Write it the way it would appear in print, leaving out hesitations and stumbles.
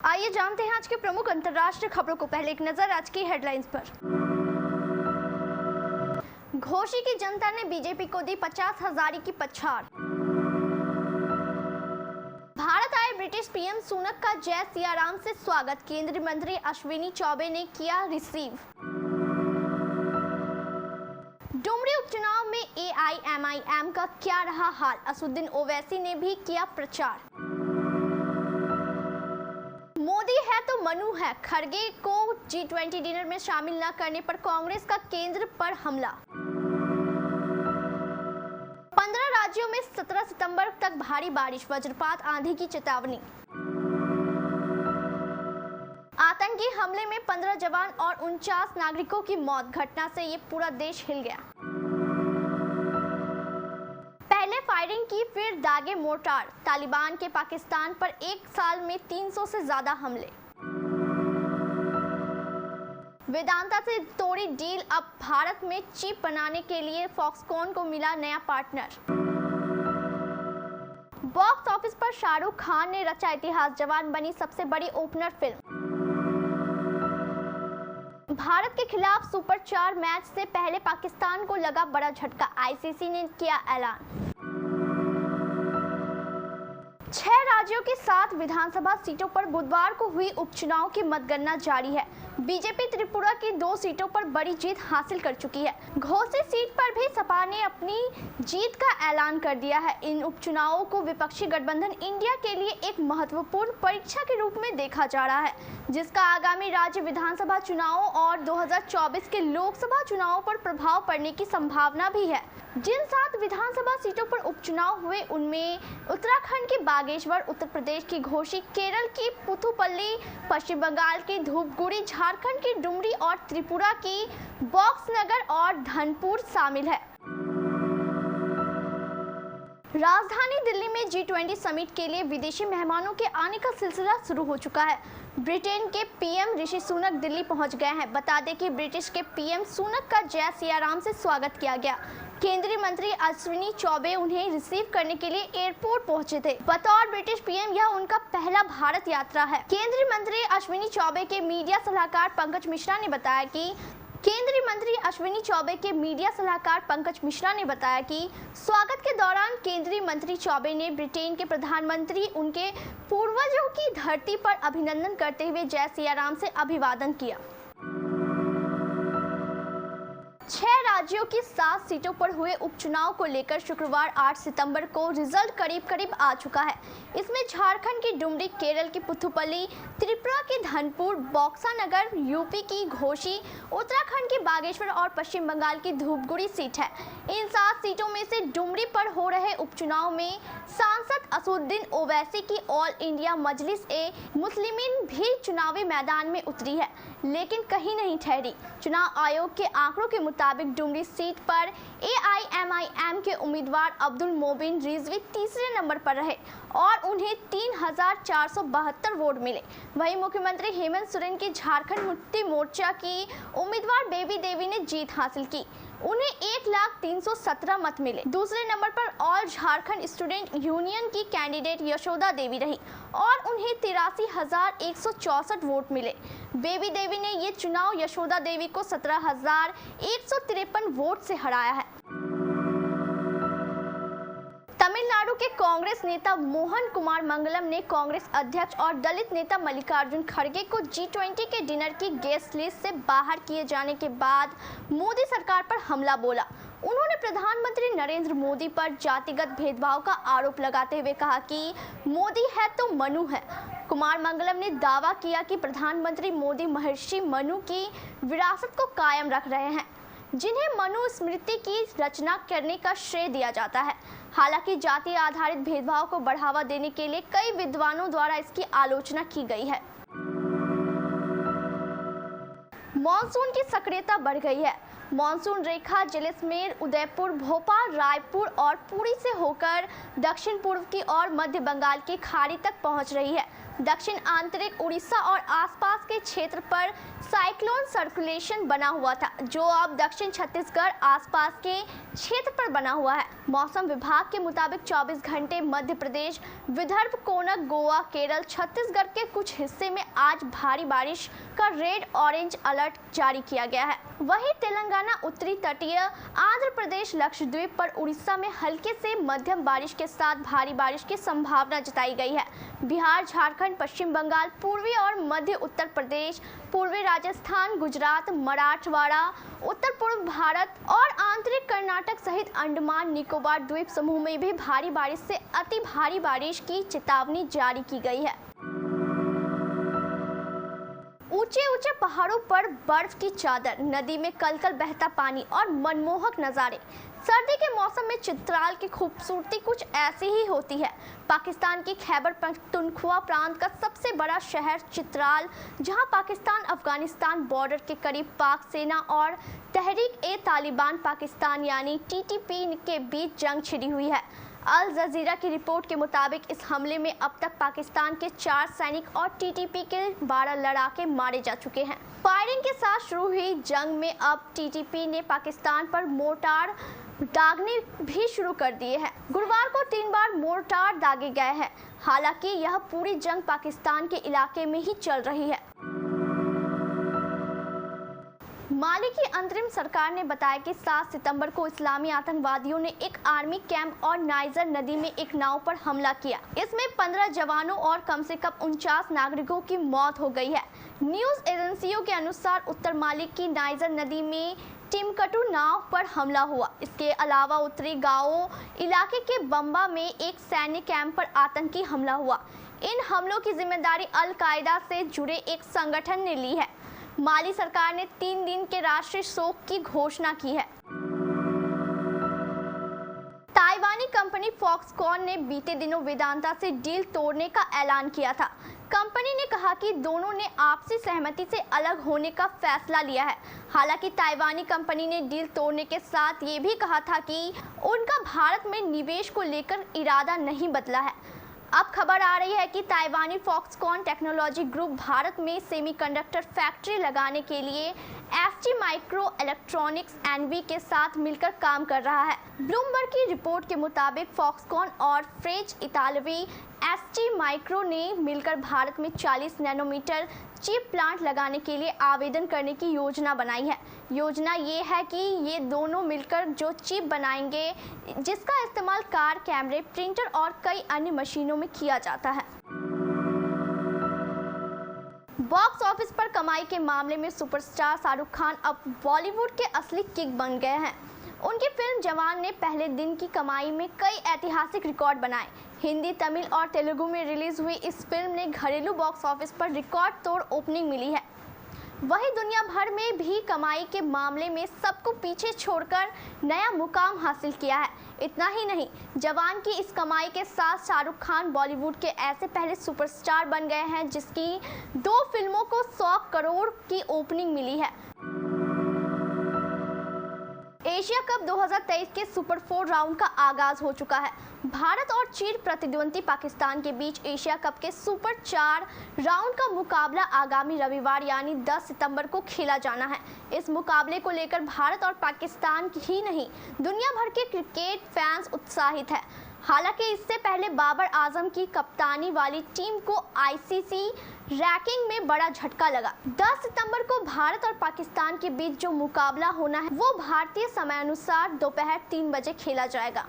आइए जानते हैं आज के प्रमुख अंतर्राष्ट्रीय खबरों को। पहले एक नजर आज की हेडलाइंस पर। घोषी की जनता ने बीजेपी को दी 50,000 की पछाड़। भारत आए ब्रिटिश पीएम सुनक का जय सियाराम से स्वागत, केंद्रीय मंत्री अश्विनी चौबे ने किया रिसीव। डुमरी उपचुनाव में एआईएमआईएम का क्या रहा हाल, असदुद्दीन ओवैसी ने भी किया प्रचार। मोदी है तो मनु है, खड़गे को G20 डिनर में शामिल न करने पर कांग्रेस का केंद्र पर हमला। 15 राज्यों में 17 सितंबर तक भारी बारिश, वज्रपात आंधी की चेतावनी। आतंकी हमले में 15 जवान और 49 नागरिकों की मौत, घटना से ये पूरा देश हिल गया। पहले फायरिंग की फिर दागे मोर्टार, तालिबान के पाकिस्तान पर एक साल में 300 से ज्यादा हमले। वेदांता से तोड़ी डील, अब भारत में चिप बनाने के लिए फॉक्सकॉन को मिला नया पार्टनर। बॉक्स ऑफिस पर शाहरुख खान ने रचा इतिहास, जवान बनी सबसे बड़ी ओपनर फिल्म। भारत के खिलाफ सुपर 4 मैच से पहले पाकिस्तान को लगा बड़ा झटका, आईसीसी ने किया ऐलान। 6 राज्यों की 7 विधानसभा सीटों पर बुधवार को हुई उपचुनाव की मतगणना जारी है। बीजेपी त्रिपुरा की 2 सीटों पर बड़ी जीत हासिल कर चुकी है। घोसी सीट पर भी सपा ने अपनी जीत का ऐलान कर दिया है। इन उपचुनावों को विपक्षी गठबंधन इंडिया के लिए एक महत्वपूर्ण परीक्षा के रूप में देखा जा रहा है, जिसका आगामी राज्य विधानसभा चुनावों और 2024 के लोकसभा चुनावों पर प्रभाव पड़ने की संभावना भी है। जिन 7 विधानसभा सीटों पर उपचुनाव हुए उनमें उत्तराखंड की बागेश्वर, उत्तर प्रदेश की घोसी, केरल की पुथुपल्ली, पश्चिम बंगाल की धूपगुड़ी, झारखंड की डुमरी और त्रिपुरा की बॉक्सनगर और धनपुर शामिल है। राजधानी दिल्ली में G20 समिट के लिए विदेशी मेहमानों के आने का सिलसिला शुरू हो चुका है। ब्रिटेन के पीएम ऋषि सुनक दिल्ली पहुंच गए हैं। बता दें कि ब्रिटिश के पीएम सुनक का जय सियाराम से स्वागत किया गया। केंद्रीय मंत्री अश्विनी चौबे उन्हें रिसीव करने के लिए एयरपोर्ट पहुंचे थे। बतौर ब्रिटिश पीएम यह उनका पहला भारत यात्रा है। केंद्रीय मंत्री अश्विनी चौबे के मीडिया सलाहकार पंकज मिश्रा ने बताया कि स्वागत के दौरान केंद्रीय मंत्री चौबे ने ब्रिटेन के प्रधानमंत्री उनके पूर्वजों की धरती पर अभिनंदन करते हुए जय सियाराम से अभिवादन किया। 6 राज्यों की 7 सीटों पर हुए उपचुनाव को लेकर शुक्रवार 8 सितंबर को रिजल्ट करीब आ चुका है। इसमें झारखंड की डुमरी, केरल की पुथुपल्ली, त्रिपुरा की धनपुर, बॉक्सानगर, यूपी की घोसी, उत्तराखंड की बागेश्वर और पश्चिम बंगाल की धूपगुड़ी सीट है। इन 7 सीटों में से डुमरी पर हो रहे उपचुनाव में सांसद असदुद्दीन ओवैसी की ऑल इंडिया मजलिस ए मुस्लिमीन भी चुनावी मैदान में उतरी है, लेकिन कहीं नहीं ठहरी। चुनाव आयोग के आंकड़ों के मुताबिक डुमरी सीट पर एआईएमआईएम के उम्मीदवार अब्दुल मोबिन रिजवी तीसरे नंबर पर रहे और उन्हें 3,472 वोट मिले। वहीं मुख्यमंत्री हेमंत सोरेन की झारखंड मुक्ति मोर्चा की उम्मीदवार बेबी देवी ने जीत हासिल की, उन्हें 1,03,17 मत मिले। दूसरे नंबर पर ऑल झारखंड स्टूडेंट यूनियन की कैंडिडेट यशोदा देवी रही और उन्हें 83,164 वोट मिले। बेबी देवी ने ये चुनाव यशोदा देवी को 17,153 वोट से हराया है। तमिलनाडु के कांग्रेस नेता मोहन कुमार मंगलम ने कांग्रेस अध्यक्ष और दलित नेता मल्लिकार्जुन खड़गे को G20 के डिनर की गेस्ट लिस्ट से बाहर किए जाने के बाद मोदी सरकार पर हमला बोला। उन्होंने प्रधानमंत्री नरेंद्र मोदी पर जातिगत भेदभाव का आरोप लगाते हुए कहा कि मोदी है तो मनु है। कुमार मंगलम ने दावा किया कि प्रधानमंत्री मोदी महर्षि मनु की विरासत को कायम रख रहे हैं, जिन्हें मनु स्मृति की रचना करने का श्रेय दिया जाता है। हालांकि जाति आधारित भेदभाव को बढ़ावा देने के लिए कई विद्वानों द्वारा इसकी आलोचना की गई है। मॉनसून की सक्रियता बढ़ गई है। मॉनसून रेखा जैसलमेर, उदयपुर, भोपाल, रायपुर और पुरी से होकर दक्षिण पूर्व की ओर मध्य बंगाल की खाड़ी तक पहुंच रही है। दक्षिण आंतरिक उड़ीसा और आसपास के क्षेत्र पर साइक्लोन सर्कुलेशन बना हुआ था, जो अब दक्षिण छत्तीसगढ़ आसपास के क्षेत्र पर बना हुआ है। मौसम विभाग के मुताबिक 24 घंटे मध्य प्रदेश, विदर्भ, कोनक, गोवा, केरल, छत्तीसगढ़ के कुछ हिस्से में आज भारी बारिश का रेड ऑरेंज अलर्ट जारी किया गया है। वहीं तेलंगाना, उत्तरी तटीय आंध्र प्रदेश, लक्षद्वीप पर उड़ीसा में हल्के से मध्यम बारिश के साथ भारी बारिश की संभावना जताई गई है। बिहार, झारखंड, पश्चिम बंगाल, पूर्वी और मध्य उत्तर प्रदेश, पूर्वी राजस्थान, गुजरात, मराठवाड़ा, उत्तर पूर्व भारत और आंतरिक कर्नाटक सहित अंडमान निकोबार द्वीप समूह में भी भारी बारिश से अति भारी बारिश की चेतावनी जारी की गई है। ऊंचे ऊंचे पहाड़ों पर बर्फ की चादर, नदी में कलकल बहता पानी और मनमोहक नज़ारे। सर्दी के मौसम में चित्राल की खूबसूरती कुछ ऐसी ही होती है। पाकिस्तान की खैबर पख्तूनख्वा प्रांत का सबसे बड़ा शहर चित्राल, जहां पाकिस्तान अफगानिस्तान बॉर्डर के करीब पाक सेना और तहरीक-ए-तालिबान पाकिस्तान यानी टीटीपी के बीच जंग छिड़ी हुई है। अल जजीरा की रिपोर्ट के मुताबिक इस हमले में अब तक पाकिस्तान के 4 सैनिक और टीटीपी के 12 लड़ाके मारे जा चुके हैं। फायरिंग के साथ शुरू हुई जंग में अब टीटीपी ने पाकिस्तान पर मोर्टार दागने भी शुरू कर दिए हैं। गुरुवार को 3 बार मोर्टार दागे गए हैं। हालांकि यह पूरी जंग पाकिस्तान के इलाके में ही चल रही है। माली की अंतरिम सरकार ने बताया कि 7 सितंबर को इस्लामी आतंकवादियों ने एक आर्मी कैंप और नाइजर नदी में एक नाव पर हमला किया। इसमें 15 जवानों और कम से कम 49 नागरिकों की मौत हो गई है। न्यूज एजेंसियों के अनुसार उत्तर माली की नाइजर नदी में टिम्बकटू नाव पर हमला हुआ। इसके अलावा उत्तरी गाओ इलाके के बम्बा में एक सैन्य कैंप पर आतंकी हमला हुआ। इन हमलों की जिम्मेदारी अल कायदा से जुड़े एक संगठन ने ली है। माली सरकार ने 3 दिन के राष्ट्रीय शोक की घोषणा की है। ताइवानी कंपनी फॉक्सकॉन ने बीते दिनों वेदांता से डील तोड़ने का ऐलान किया था। कंपनी ने कहा कि दोनों ने आपसी सहमति से अलग होने का फैसला लिया है। हालांकि ताइवानी कंपनी ने डील तोड़ने के साथ ये भी कहा था कि उनका भारत में निवेश को लेकर इरादा नहीं बदला है। अब खबर आ रही है कि ताइवानी फॉक्सकॉन टेक्नोलॉजी ग्रुप भारत में सेमीकंडक्टर फैक्ट्री लगाने के लिए एसटी माइक्रो इलेक्ट्रॉनिक्स एनवी के साथ मिलकर काम कर रहा है। ब्लूमबर्ग की रिपोर्ट के मुताबिक फॉक्सकॉन और फ्रेंच इतालवी एसटी माइक्रो ने मिलकर भारत में 40 नैनोमीटर चिप प्लांट लगाने के लिए आवेदन करने की योजना बनाई है। योजना ये है कि ये दोनों मिलकर जो चिप बनाएंगे, जिसका इस्तेमाल कार, कैमरे, प्रिंटर और कई अन्य मशीनों में किया जाता है। बॉक्स ऑफिस पर कमाई के मामले में सुपरस्टार शाहरुख खान अब बॉलीवुड के असली किंग बन गए हैं। उनकी फिल्म जवान ने पहले दिन की कमाई में कई ऐतिहासिक रिकॉर्ड बनाए। हिंदी, तमिल और तेलुगु में रिलीज हुई इस फिल्म ने घरेलू बॉक्स ऑफिस पर रिकॉर्ड तोड़ ओपनिंग मिली है। वहीं दुनिया भर में भी कमाई के मामले में सबको पीछे छोड़कर नया मुकाम हासिल किया है। इतना ही नहीं, जवान की इस कमाई के साथ शाहरुख खान बॉलीवुड के ऐसे पहले सुपरस्टार बन गए हैं जिसकी 2 फिल्मों को 100 करोड़ की ओपनिंग मिली है। एशिया कप 2023 के सुपर 4 राउंड का आगाज हो चुका है। भारत और चीन प्रतिद्वंदी पाकिस्तान के बीच एशिया कप के सुपर 4 राउंड का मुकाबला आगामी रविवार यानी 10 सितंबर को खेला जाना है। इस मुकाबले को लेकर भारत और पाकिस्तान ही नहीं, दुनिया भर के क्रिकेट फैंस उत्साहित है। हालांकि इससे पहले बाबर आजम की कप्तानी वाली टीम को आईसीसी रैंकिंग में बड़ा झटका लगा। 10 सितंबर को भारत और पाकिस्तान के बीच जो मुकाबला होना है वो भारतीय समयानुसार दोपहर 3 बजे खेला जाएगा।